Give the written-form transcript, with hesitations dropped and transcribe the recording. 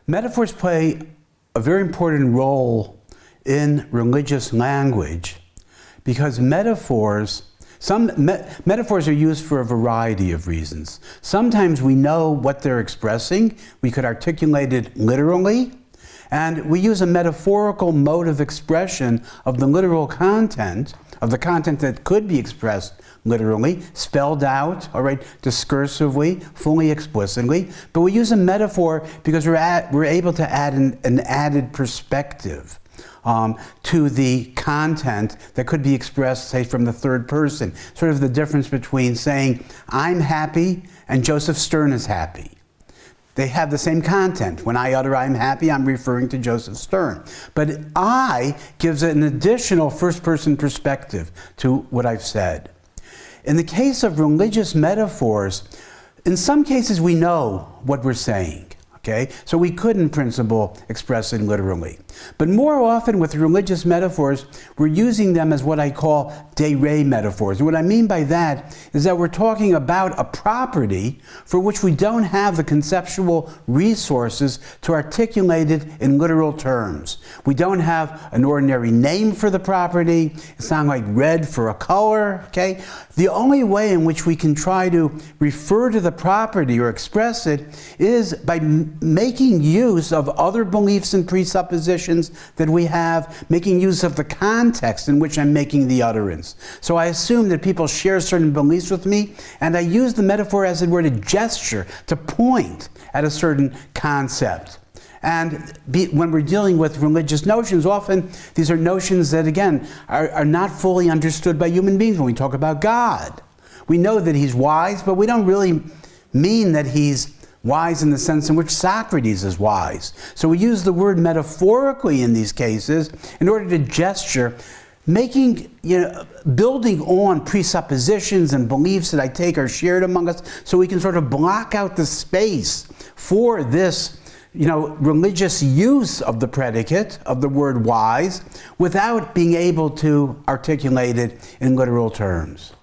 Metaphors play a very important role in religious language because metaphors are used for a variety of reasons. Sometimes we know what they're expressing. We could articulate it literally. And we use a metaphorical mode of expression of the literal content, of the content that could be expressed literally, spelled out, all right, discursively, fully explicitly. But we use a metaphor because we're able to add an added perspective to the content that could be expressed, say, from the third person. Sort of the difference between saying, I'm happy and Josef Stern is happy. They have the same content. When I utter I'm happy, I'm referring to Josef Stern. But I gives an additional first-person perspective to what I've said. In the case of religious metaphors, in some cases we know what we're saying. Okay? So we could, in principle, express it literally. But more often with religious metaphors, we're using them as what I call de re metaphors. And what I mean by that is that we're talking about a property for which we don't have the conceptual resources to articulate it in literal terms. We don't have an ordinary name for the property. It's not like red for a color. Okay? The only way in which we can try to refer to the property or express it is by making use of other beliefs and presuppositions that we have, making use of the context in which I'm making the utterance. So I assume that people share certain beliefs with me, and I use the metaphor as it were to gesture, to point at a certain concept. And when we're dealing with religious notions, often these are notions that, again, are not fully understood by human beings. When we talk about God, we know that he's wise, but we don't really mean that he's wise in the sense in which Socrates is wise. So we use the word metaphorically in these cases in order to gesture, building on presuppositions and beliefs that I take are shared among us, so we can sort of block out the space for this, religious use of the predicate, of the word wise, without being able to articulate it in literal terms.